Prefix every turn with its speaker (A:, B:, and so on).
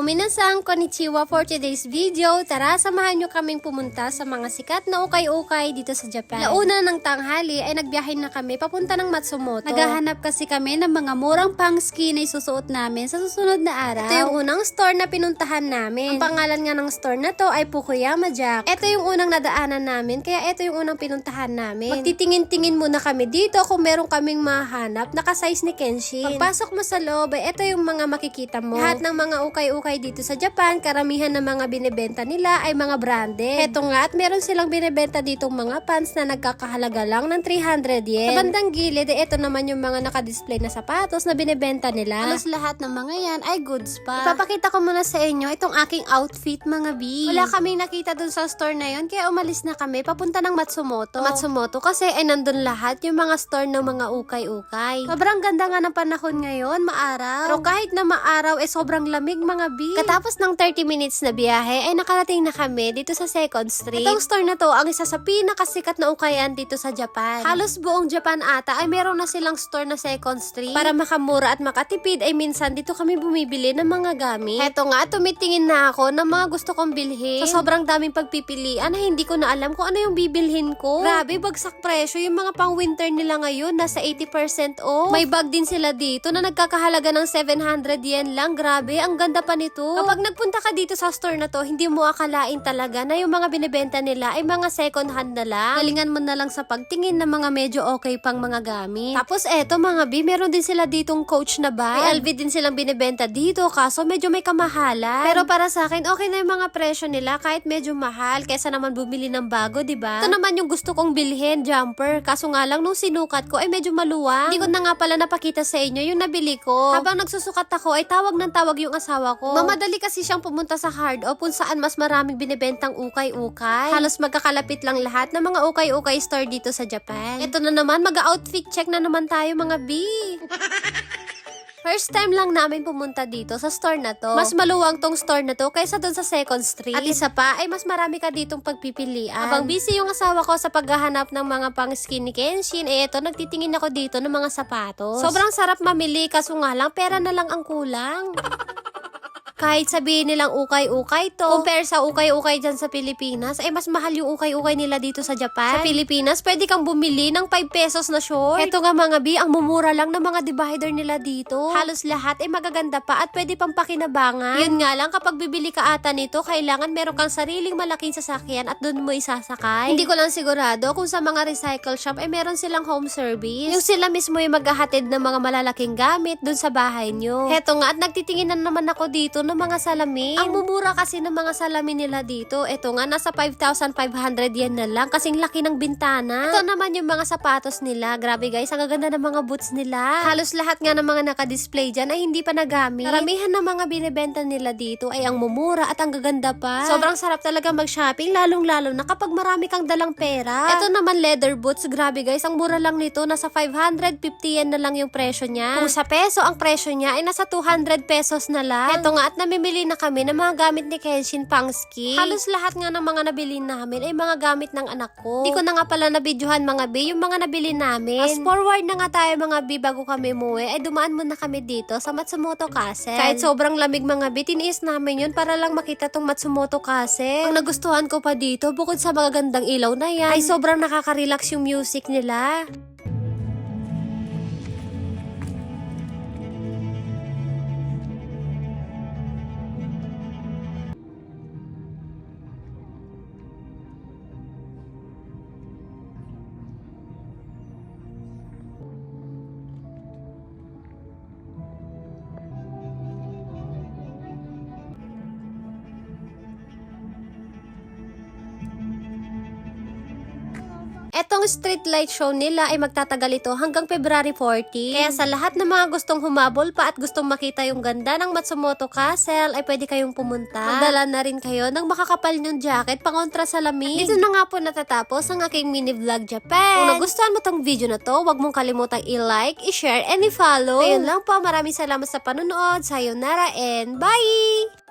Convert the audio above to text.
A: Minasan, konnichiwa for today's video. Tara, samahan nyo kaming pumunta sa mga sikat na ukay-ukay dito sa Japan. Launa ng tanghali ay nagbiyahe na kami papunta ng Matsumoto. Naghahanap kasi kami ng mga murang pang-ski na isusuot namin sa susunod na araw. Ito yung unang store na pinuntahan namin. Ang pangalan nga ng store na to ay Fukuyama Jack. Ito yung unang nadaanan namin, kaya ito yung unang pinuntahan namin. Magtitingin-tingin muna kami dito kung meron kaming mahanap na ka-size ni Kenshin. Pagpasok mo sa loob, ay ito yung mga makikita mo. Lahat ng mga ukay-ukay dito sa Japan, karamihan ng mga binibenta nila ay mga branded. Eto nga, at meron silang binibenta ditong mga pants na nagkakahalaga lang ng 300 yen. Sa bandang gilid, ito naman yung mga nakadisplay na sapatos na binibenta nila. Halos lahat ng mga yan ay goods pa. Ipapakita ko muna sa inyo itong aking outfit, mga B. Wala kaming nakita dun sa store na yun, kaya umalis na kami papunta ng Matsumoto. Matsumoto kasi ay nandun lahat yung mga store ng mga ukay-ukay. Sobrang ganda nga ng panahon ngayon, maaraw. Pero kahit na maaraw, sobrang lamig, mga B. Katapos ng 30 minutes na biyahe, ay nakarating na kami dito sa 2nd Street. Itong store na to ang isa sa pinakasikat na ukayan dito sa Japan. Halos buong Japan ata ay meron na silang store na 2nd Street. Para makamura at makatipid ay minsan dito kami bumibili ng mga gamit. Heto nga, tumitingin na ako ng mga gusto kong bilhin. Sa sobrang daming pagpipilian ay hindi ko na alam kung ano yung bibilhin ko. Grabe, bagsak presyo. Yung mga pang winter nila ngayon nasa 80% off. May bag din sila dito na nagkakahalaga ng 700 yen lang. Grabe, ang ganda pa nito. Kapag nagpunta ka dito sa store na to, hindi mo akalain talaga na yung mga binibenta nila ay mga second hand na lang. Galingan mo na lang sa pagtingin ng mga medyo okay pang mga gamit. Tapos eto, mga B, meron din sila ditong Coach na bag. May LV din silang binibenta dito, kaso medyo may kamahalan. Pero para sa akin, okay na yung mga presyo nila kahit medyo mahal kaysa naman bumili ng bago, diba? Ito naman yung gusto kong bilhin, jumper. Kaso nga lang nung sinukat ko ay medyo maluwang. Hindi ko na nga pala napakita sa inyo yung nabili ko. Habang nagsusukat ako ay tawag ng tawag yung asawa ko. Mamadali kasi siyang pumunta sa hard o kung saan mas maraming binibentang ukay-ukay. Halos magkakalapit lang lahat ng mga ukay-ukay store dito sa Japan. Ito na naman, mag-outfit check na naman tayo, mga B. First time lang namin pumunta dito sa store na to. Mas maluwang tong store na to kaysa doon sa 2nd Street. At isa pa ay mas marami ka ditong pagpipilian. Habang busy yung asawa ko sa paghahanap ng mga pang skin ni Kenshin, eto nagtitingin ako dito ng mga sapatos. Sobrang sarap mamili, kaso nga lang pera na lang ang kulang. Kahit sabihin nilang ukay-ukay to, compare sa ukay-ukay dyan sa Pilipinas, ay mas mahal yung ukay-ukay nila dito sa Japan. Sa Pilipinas, pwede kang bumili ng 5 pesos na short. Eto nga, mga B, ang mumura lang ng mga divider nila dito. Halos lahat ay magaganda pa at pwede pang pakinabangan. Yun nga lang, kapag bibili ka ata nito, kailangan meron kang sariling malaking sasakyan at doon mo isasakay. Hindi ko lang sigurado kung sa mga recycle shop ay meron silang home service. Yung sila mismo yung maghahatid ng mga malalaking gamit doon sa bahay nyo. Heto nga, at nagtitingin na naman ako dito ng mga salamin. Ang mumura kasi ng mga salamin nila dito. Ito nga, nasa 5,500 yen na lang kasing laki ng bintana. Ito naman yung mga sapatos nila. Grabe guys, ang gaganda ng mga boots nila. Halos lahat nga ng mga nakadisplay dyan ay hindi pa nagamit. Karamihan ng mga binibenta nila dito ay ang mumura at ang gaganda pa. Sobrang sarap talaga mag-shopping, lalong-lalo na kapag marami kang dalang pera. Ito naman leather boots. Grabe guys, ang mura lang nito. Nasa 550 yen na lang yung presyo niya. Kung sa peso, ang presyo niya ay nasa 200 pesos na lang. Ito nga, at namimili na kami ng mga gamit ni Kenshin pang ski. Halos lahat nga ng mga nabili namin ay mga gamit ng anak ko. Hindi ko na nga pala nabidyohan, mga B, yung mga nabili namin. Fast forward na nga tayo, mga B, bago kami umuwi, ay dumaan muna kami dito sa Matsumoto Castle. Kahit sobrang lamig, mga B, tiniis namin yun para lang makita tong Matsumoto Castle. Ang nagustuhan ko pa dito, bukod sa mga gandang ilaw na yan, ay sobrang nakaka-relax yung music nila. Etong street light show nila ay magtatagal ito hanggang February 14. Kaya sa lahat ng mga gustong humabol pa at gustong makita yung ganda ng Matsumoto Castle ay pwede kayong pumunta. Magdala na rin kayo ng makakapal nyong jacket pangontra sa lamig. Dito na nga po natatapos ang aking mini vlog Japan. Kung nagustuhan mo tong video na to, huwag mong kalimutang i-like, i-share, and i-follow. Ayun lang po, maraming salamat sa panonood. Sayonara and bye!